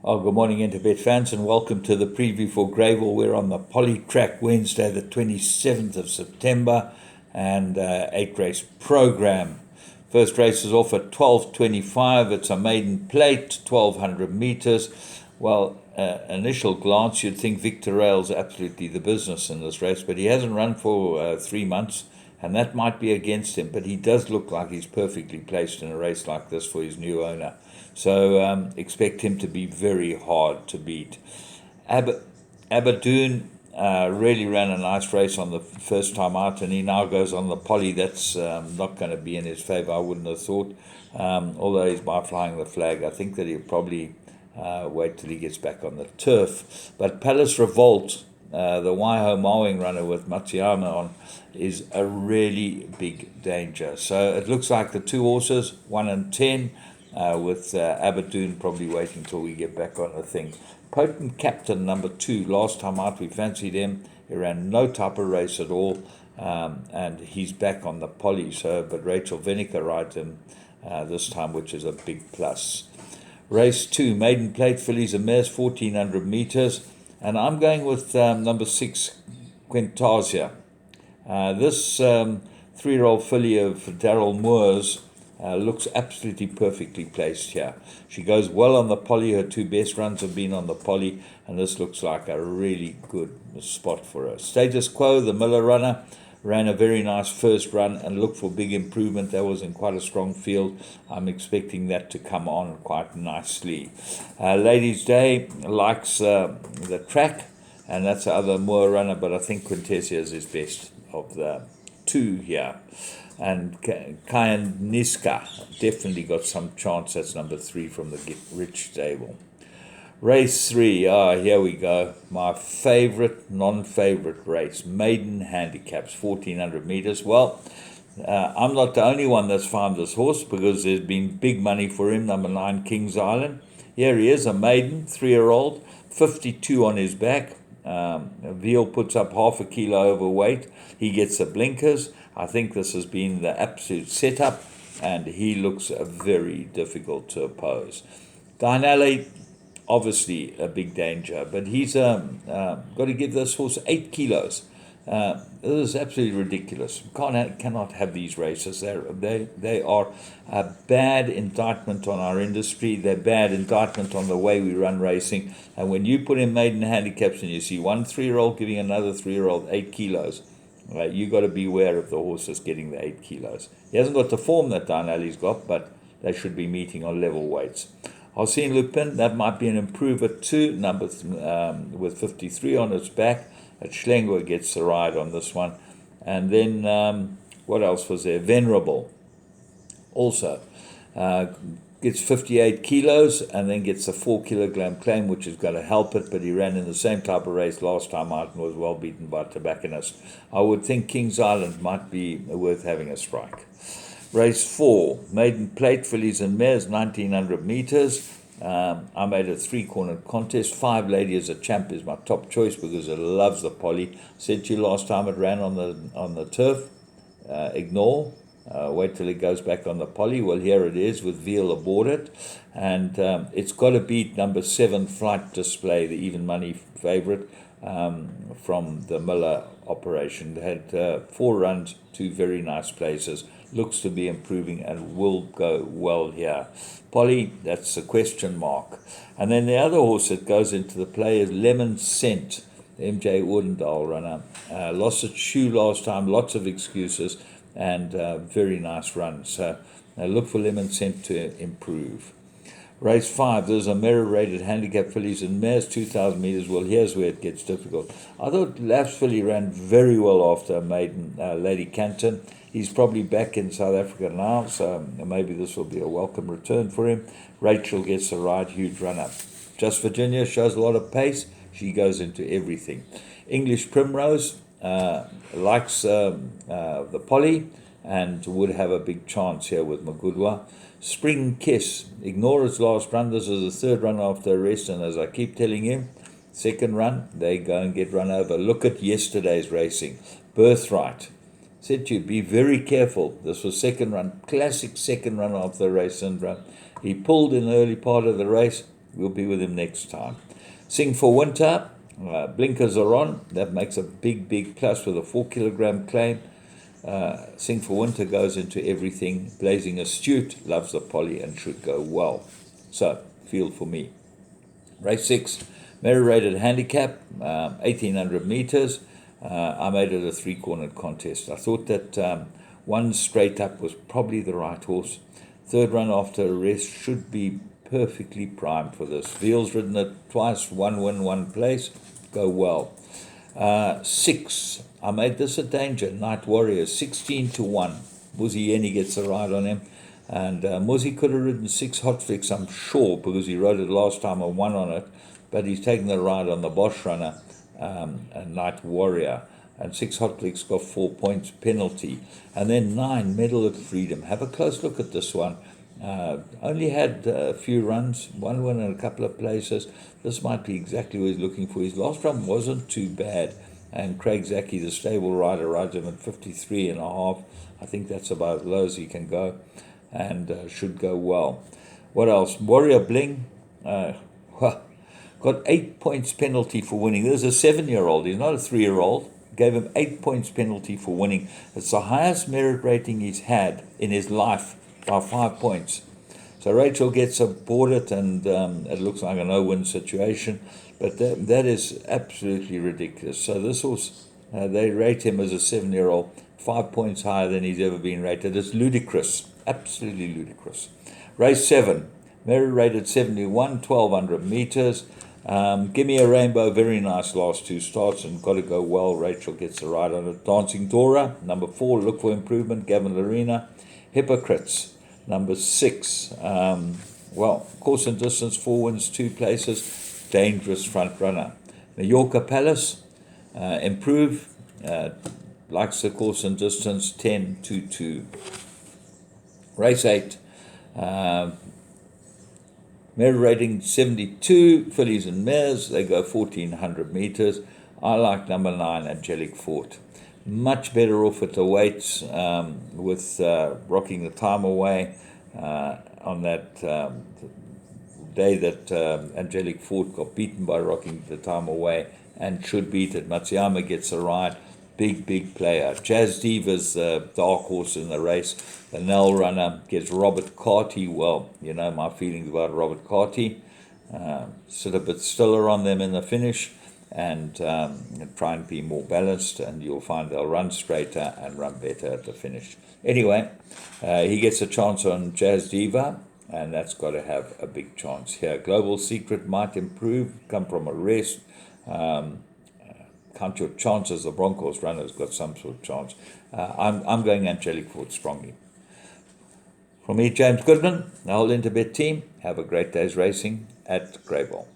Oh, good morning, Interbet fans, and welcome to the preview for Greyville. We're on the Poly Track Wednesday, the 27th of September, and 8-race program. First race is off at 12:25. It's a maiden plate, 1,200 meters. Well, initial glance, you'd think Victor Rail's absolutely the business in this race, but he hasn't run for 3 months, and that might be against him. But he does look like he's perfectly placed in a race like this for his new owner. So expect him to be very hard to beat. Abadoon really ran a nice race on the first time out, and he now goes on the poly. That's not going to be in his favour, I wouldn't have thought. Although he's by flying the flag, I think that he'll probably wait till he gets back on the turf. But Palace Revolt, the Waiho mowing runner with Matsuyama on, is a really big danger. So it looks like the two horses, 1 and 10, with Abadoon probably waiting till we get back on the thing. Potent Captain, number 2. Last time out we fancied him. He ran no type of race at all, and he's back on the poly. So, but Rachel Vinegar rides him this time, which is a big plus. Race 2, maiden plate, fillies and mares, 1,400 meters. And I'm going with number 6, Quintasia. This 3-year-old filly of Daryl Moore's looks absolutely perfectly placed here. She goes well on the poly. Her 2 best runs have been on the poly, and this looks like a really good spot for her. Status Quo, the Miller runner, ran a very nice first run and looked for big improvement. That was in quite a strong field. I'm expecting that to come on quite nicely. Ladies' Day likes the track, and that's the other Moore runner, but I think Quintessia is his best of the 2 here. And Kayan Niska definitely got some chance. That's number 3 from the Get Rich stable. Race 3, here we go. My favorite, non-favorite race, maiden handicaps, 1,400 meters. Well, I'm not the only one that's found this horse, because there's been big money for him. Number 9, Kings Island. Here he is, a maiden, 3-year-old, 52 on his back. Veal puts up half a kilo overweight. He gets the blinkers. I think this has been the absolute setup, and he looks very difficult to oppose. Dinelli, obviously a big danger, but he's got to give this horse 8 kilos. This is absolutely ridiculous. Cannot have these races. They are a bad indictment on our industry. They're bad indictment on the way we run racing. And when you put in maiden handicaps and you see one 3-year-old giving another 3-year-old 8 kilos, you got to beware of the horse that's getting the 8 kilos. He hasn't got the form that Dinelli's got, but they should be meeting on level weights. Arsene Lupin, that might be an improver too, with 53 on its back. Schlengwer gets the ride on this one. And then, what else was there? Venerable also gets 58 kilos and then gets a 4 kilogram claim, which is going to help it, but he ran in the same type of race last time out and was well beaten by Tobacconist. I would think Kings Island might be worth having a strike. Race 4, maiden plate, fillies and mares, 1,900 meters. I made a 3-cornered contest. 5 Lady as a Champ is my top choice because it loves the poly. Said to you last time it ran on the turf. Ignore. Wait till it goes back on the poly. Well, here it is with Veal aboard it. And it's got to beat number 7 Flight Display, the even money favourite from the Miller operation. They had 4 runs, 2 very nice places. Looks to be improving and will go well here. Polly, that's a question mark. And then the other horse that goes into the play is Lemon Scent, the MJ Woodendahl runner. Lost its shoe last time, lots of excuses, and very nice run. So look for Lemon Scent to improve. Race 5, there's a mirror-rated handicap fillies and mares, 2,000 meters. Well, here's where it gets difficult. I thought Laps filly ran very well after maiden Lady Canton. He's probably back in South Africa now, so maybe this will be a welcome return for him. Rachel gets the ride, huge run-up. Just Virginia shows a lot of pace. She goes into everything. English Primrose likes the poly and would have a big chance here with Magudwa. Spring Kiss, ignore its last run. This is the 3rd run after a rest, and as I keep telling you, 2nd run, they go and get run over. Look at yesterday's racing. Birthright. Said to you, be very careful. This was 2nd run, classic 2nd run after the race syndrome. He pulled in the early part of the race, We'll be with him next time. Sing for Winter. Blinkers are on. That makes a big plus with a 4 kilogram claim. Sing for Winter goes into everything. Blazing Astute loves the poly and should go well. So, field for me. Race 6, Rated handicap, 1800 meters. I made it a 3-cornered contest. I thought that one straight up was probably the right horse. Third run after a rest should be perfectly primed for this. Veal's ridden it twice, 1 win, 1 place. Go well. 6, I made this a danger. Night Warrior, 16-1. Muzi Yeni gets a ride on him. And Muzi could have ridden 6 Hot Flicks, I'm sure, because he rode it last time and won on it. But he's taken the ride on the Bosch runner, and Night Warrior. And 6 Hot Flicks got 4 points penalty. And then 9, Medal of Freedom. Have a close look at this one. Only had a few runs, 1 win in a couple of places. This might be exactly what he's looking for. His last run wasn't too bad. And Craig Zaki, the stable rider, rides him at 53.5. I think that's about as low as he can go. And should go well. What else? Warrior Bling got 8 points penalty for winning. There's a 7-year-old. He's not a 3-year-old. Gave him 8 points penalty for winning. It's the highest merit rating he's had in his life by 5 points. So Rachel gets aboard it, and it looks like a no-win situation. But that is absolutely ridiculous. So this horse, they rate him as a 7-year-old, 5 points higher than he's ever been rated. It's ludicrous. Absolutely ludicrous. Race 7, rated 71, 1200 meters. Give Me a Rainbow, very nice last 2 starts and got to go well. Rachel gets a ride on it. Dancing Dora, number 4, Look for Improvement, Gavin Larena. Hypocrites, number 6. Course and distance, 4 wins, 2 places. Dangerous front runner. Mallorca Palace, Improve, likes the course and distance, 10-2. Race 8, merit rating 72, fillies and mares, they go 1400 meters. I like number 9, Angelic Fort. Much better off at the weights with Rocking the Time Away on that day that Angelic Fort got beaten by Rocking the Time Away and should beat it. Matsuyama gets a ride. Big player. Jazz Diva's the dark horse in the race. The Nell runner gets Robert Carty. Well, you know my feelings about Robert Carty. Sit a bit stiller on them in the finish and try and be more balanced, and you'll find they'll run straighter and run better at the finish. Anyway, he gets a chance on Jazz Diva, and that's got to have a big chance here. Global Secret might improve, come from a rest. Count your chances. The Broncos runner's got some sort of chance. I'm going Angelic Fort strongly. From me, James Goodman, the whole Interbet team, have a great day's racing at Greyville.